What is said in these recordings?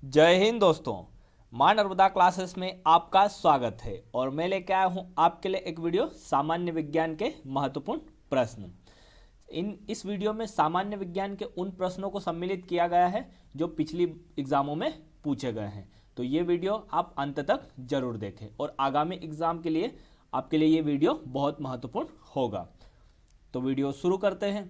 जय हिंद दोस्तों। मां नर्मदा क्लासेस में आपका स्वागत है और मैं लेके आया हूं आपके लिए एक वीडियो सामान्य विज्ञान के महत्वपूर्ण प्रश्न। इस वीडियो में सामान्य विज्ञान के उन प्रश्नों को सम्मिलित किया गया है जो पिछली एग्जामों में पूछे गए हैं। तो ये वीडियो आप अंत तक जरूर देखें और आगामी एग्जाम के लिए आपके लिए ये वीडियो बहुत महत्वपूर्ण होगा। तो वीडियो शुरू करते हैं।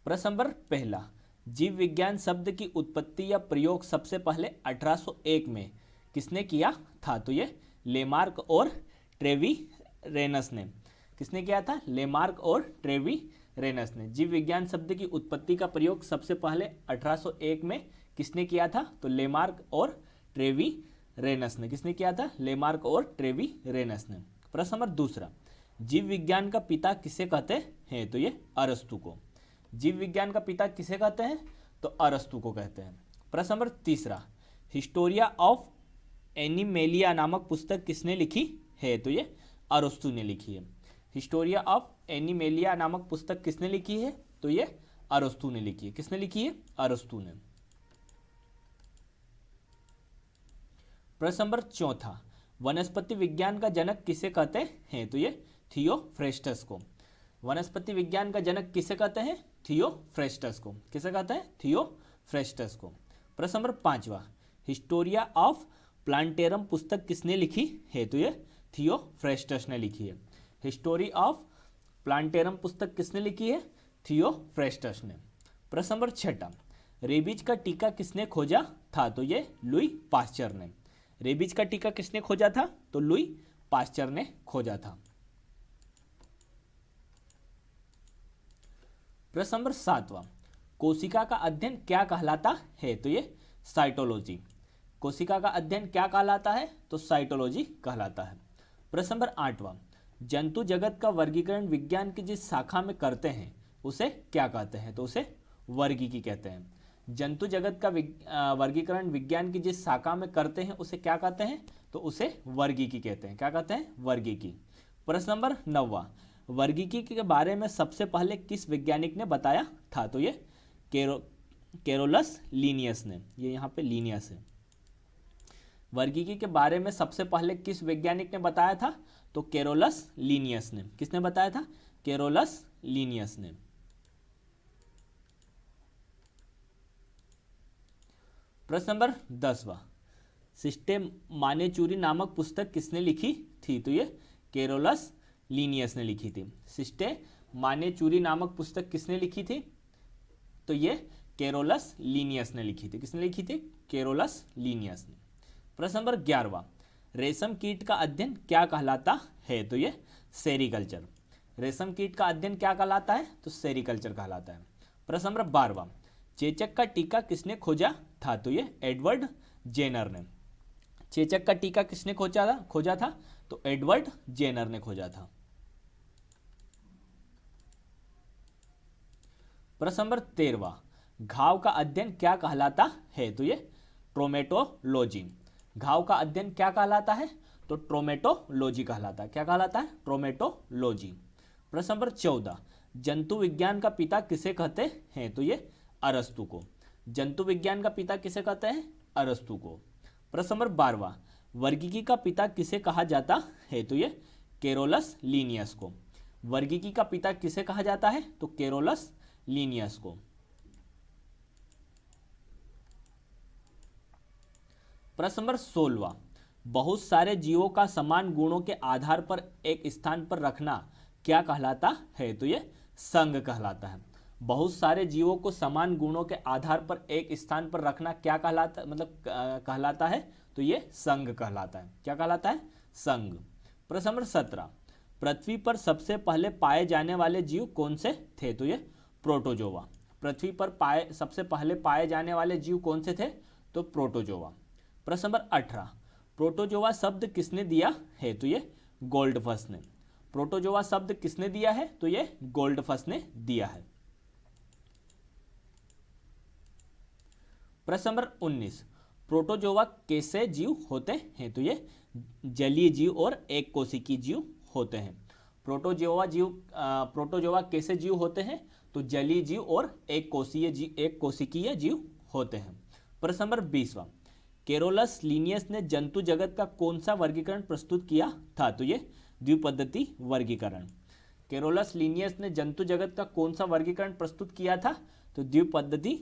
प्रश्न नंबर पहला, जीव विज्ञान शब्द की उत्पत्ति या प्रयोग सबसे पहले 1801 में किसने किया था? तो ये लेमार्क और ट्रेवीरेनस ने। किसने किया था? लेमार्क और ट्रेवीरेनस ने। जीव विज्ञान शब्द की उत्पत्ति का प्रयोग सबसे पहले 1801 में किसने किया था? तो लेमार्क और ट्रेवीरेनस ने। किसने किया था? लेमार्क और ट्रेवीरेनस ने। प्रश्न नंबर दूसरा, जीव विज्ञान का पिता किसे कहते हैं? तो ये अरस्तु को। जीव विज्ञान का पिता किसे कहते हैं? तो अरस्तु को कहते हैं। प्रश्न नंबर तीसरा, हिस्टोरिया ऑफ एनिमेलिया नामक पुस्तक किसने लिखी है? तो ये अरस्तु ने लिखी है। हिस्टोरिया ऑफ एनिमेलिया नामक पुस्तक किसने लिखी है? तो ये अरस्तु ने लिखी है। किसने लिखी है? अरस्तु ने। प्रश्न नंबर चौथा, वनस्पति विज्ञान का जनक किसे कहते हैं? तो ये थियोफ्रेस्टस को। वनस्पति विज्ञान का जनक किसे कहते हैं? थियोफ्रेस्टस को। किसे कहते हैं? थियोफ्रेस्टस को। प्रश्न नंबर पांचवा, हिस्टोरिया ऑफ प्लांटेरम पुस्तक किसने लिखी है? तो ये थियोफ्रेस्टस ने लिखी है। हिस्टोरी ऑफ प्लांटेरम पुस्तक किसने लिखी है? थियोफ्रेस्टस ने। प्रश्न नंबर छठा, रेबीज का टीका किसने खोजा था? तो ये लुई पास्चर ने। रेबीज का टीका किसने खोजा था? तो लुई पास्चर ने खोजा था। प्रश्न नंबर सातवां, कोशिका का अध्ययन क्या कहलाता है? तो ये साइटोलॉजी। कोशिका का अध्ययन क्या कहलाता है? तो साइटोलॉजी कहलाता है। प्रश्न नंबर आठवां, जंतु जगत का वर्गीकरण विज्ञान की जिस शाखा में करते हैं उसे क्या कहते हैं? तो उसे वर्गीकी कहते हैं। जंतु जगत का वर्गीकरण विज्ञान की जिस शाखा में करते हैं उसे क्या कहते हैं? तो उसे वर्गीकी कहते हैं। क्या कहते हैं? वर्गीकी। प्रश्न नंबर नौवां, वर्गीकी के बारे में सबसे पहले किस वैज्ञानिक ने बताया था? तो ये कैरोलस लीनियस ने। ये यहाँ पे लीनियस है। वर्गीकी के बारे में सबसे पहले किस वैज्ञानिक ने बताया था? तो कैरोलस लीनियस ने। किसने बताया था? कैरोलस लीनियस ने। प्रश्न नंबर 10वां, सिस्टेमानेचुरी नामक पुस्तक किसने लिखी थी? तो ये कैरोलस लीनियस ने लिखी थी। सिस्टेमानेचुरी नामक पुस्तक किसने लिखी थी? तो ये कैरोलस लीनियस ने लिखी थी। किसने लिखी थी? कैरोलस लीनियस ने। प्रश्न नंबर 11वां, रेशम कीट का अध्ययन क्या कहलाता है? तो ये सेरीकल्चर। रेशम कीट का अध्ययन क्या कहलाता है? तो सेरीकल्चर कहलाता है। प्रश्न नंबर 12वां, चेचक का टीका किसने खोजा था? तो ये एडवर्ड जेनर ने। चेचक का टीका किसने खोजा था? तो एडवर्ड जेनर ने खोजा था। प्रश्न नंबर 13वां, घाव का अध्ययन क्या कहलाता है? तो ये ट्रोमेटोलॉजी। घाव का अध्ययन क्या कहलाता है? तो ट्रोमेटोलॉजी कहलाता है। क्या कहलाता है? ट्रोमेटोलॉजी। प्रश्न नंबर 14, जंतु विज्ञान का पिता किसे कहते हैं? तो ये अरस्तु को। जंतु विज्ञान का पिता किसे कहते हैं? अरस्तु को। प्रश्न नंबर 12वां, वर्गीकी का पिता किसे कहा जाता है? तो ये कैरोलस लीनियस को। वर्गीकी का पिता किसे कहा जाता है? तो कैरोलस लीनियस को। प्रश्न नंबर 16वां, बहुत सारे जीवों का समान गुणों के आधार पर एक स्थान पर रखना क्या कहलाता है? तो ये संघ कहलाता है। बहुत सारे जीवों को समान गुणों के आधार पर एक स्थान पर रखना क्या कहलाता, कहलाता है? तो ये संघ कहलाता है। क्या कहलाता है? संघ। प्रश्न नंबर 17, पृथ्वी पर सबसे पहले पाए जाने वाले जीव कौन से थे? तो ये प्रोटोजोआ। पृथ्वी पर सबसे पहले पाए जाने वाले जीव कौन से थे? तो प्रोटोजोआ। प्रश्न नंबर 18, प्रोटोजोआ शब्द किसने दिया है? तो ये गोल्डफस ने। प्रोटोजोआ शब्द किसने दिया है? तो ये गोल्डफस ने दिया है। प्रश्न नंबर 19, प्रोटोजोआ कैसे जीव होते हैं? तो ये जलीय जीव और एक कोशिकीय जीव होते हैं। प्रोटोजोआ कैसे जीव होते हैं? तो जलीय जीव और एक कोशिकीय जीव होते हैं। प्रश्न नंबर 20वां, केरोलस लिनियस ने जंतु जगत का कौन सा वर्गीकरण प्रस्तुत किया था? तो ये द्विपद्धति वर्गीकरण। केरोलस लिनियस ने जंतु जगत का कौन सा वर्गीकरण प्रस्तुत किया था? तो द्विपद्धति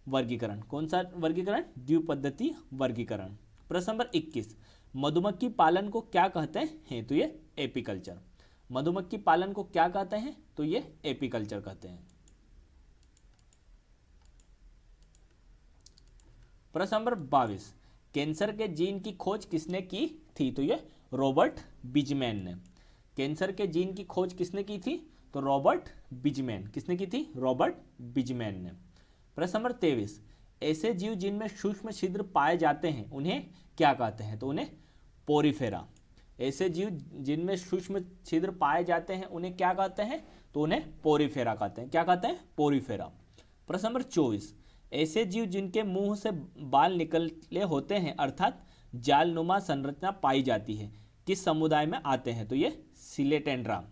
वर्गीकरण। कौन सा वर्गीकरण? द्विपद्धति वर्गीकरण। प्रश्न नंबर 21, मधुमक्खी पालन को क्या कहते हैं? तो ये एपीकल्चर। मधुमक्खी पालन को क्या कहते हैं? तो ये एपीकल्चर कहते हैं। प्रश्न नंबर 22, कैंसर के जीन की खोज किसने की थी? तो ये रॉबर्ट बिजमैन ने। कैंसर के जीन की खोज किसने की थी? तो रॉबर्ट बिजमैन। किसने की थी? रॉबर्ट बिजमैन ने। प्रश्न नंबर 23, ऐसे जीव जिनमें सूक्ष्म छिद्र पाए जाते हैं उन्हें क्या कहते हैं? तो उन्हें पोरीफेरा। ऐसे जीव जिनमें सूक्ष्म छिद्र पाए जाते हैं उन्हें क्या कहते हैं? तो उन्हें पोरीफेरा कहते हैं। क्या कहते हैं? पोरीफेरा। प्रश्न नंबर 24, ऐसे जीव जिनके मुंह से बाल निकले होते हैं अर्थात जालनुमा संरचना पाई जाती है किस समुदाय में आते हैं? तो ये सिलेटेंड्रा।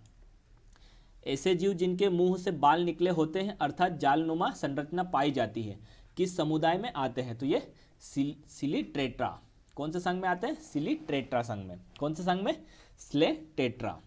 ऐसे जीव जिनके मुंह से बाल निकले होते हैं अर्थात जालनुमा संरचना पाई जाती है किस समुदाय में आते हैं? तो ये सिलिट्रेट्रा। कौन से संघ में आते हैं? सिलिट्रेट्रा संघ में। कौन से संघ में? सिलेटेट्रा।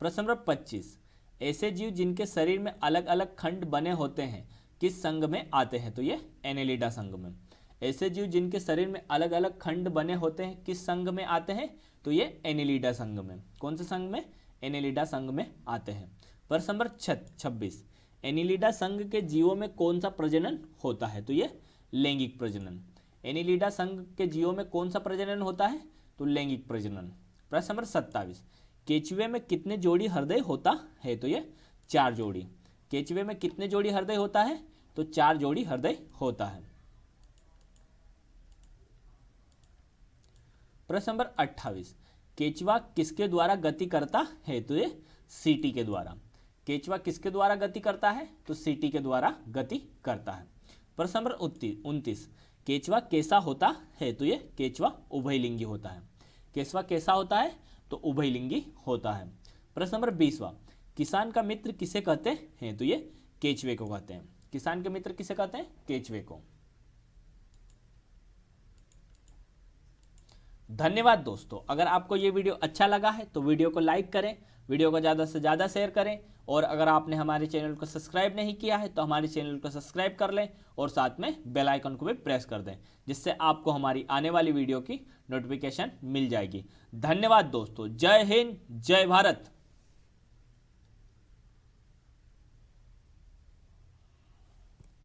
प्रश्न नंबर 25, ऐसे जीव जिनके शरीर में अलग अलग खंड बने होते हैं किस संघ में आते हैं? तो ये एनेलिडा संघ में। ऐसे जीव जिनके शरीर में अलग अलग खंड बने होते हैं किस संघ में आते हैं? तो ये एनेलिडा संघ में। कौन से संघ में? एनेलिडा संघ में आते हैं। प्रश्न नंबर 26, एनेलिडा संघ के जीवों में कौन सा प्रजनन होता है? तो ये लैंगिक प्रजनन। एनेलिडा संघ के जीवों में कौन सा प्रजनन होता है? तो लैंगिक प्रजनन। प्रश्न नंबर 27, केचुए में कितने जोड़ी हृदय होता है? तो ये 4 जोड़ी। केचुए में कितने जोड़ी हृदय होता है? तो 4 जोड़ी हृदय होता है। प्रश्न नंबर 28, केचुआ किसके द्वारा गति करता है? तो ये सीटी के द्वारा। केचुआ किसके द्वारा गति करता है? तो सीटी के द्वारा गति करता है। प्रश्न नंबर 29, केचुआ कैसा होता है? तो ये केचुआ उभयलिंगी होता है। केचुआ कैसा होता है? तो उभयलिंगी होता है। प्रश्न नंबर 20वां, किसान का मित्र किसे कहते हैं? तो ये केचुए को कहते हैं। किसान के मित्र किसे कहते हैं? केचुए को। धन्यवाद दोस्तों। अगर आपको ये वीडियो अच्छा लगा है तो वीडियो को लाइक करें, वीडियो को ज़्यादा से ज़्यादा शेयर करें, और अगर आपने हमारे चैनल को सब्सक्राइब नहीं किया है तो हमारे चैनल को सब्सक्राइब कर लें और साथ में बेल आइकन को भी प्रेस कर दें, जिससे आपको हमारी आने वाली वीडियो की नोटिफिकेशन मिल जाएगी। धन्यवाद दोस्तों। जय हिंद, जय भारत।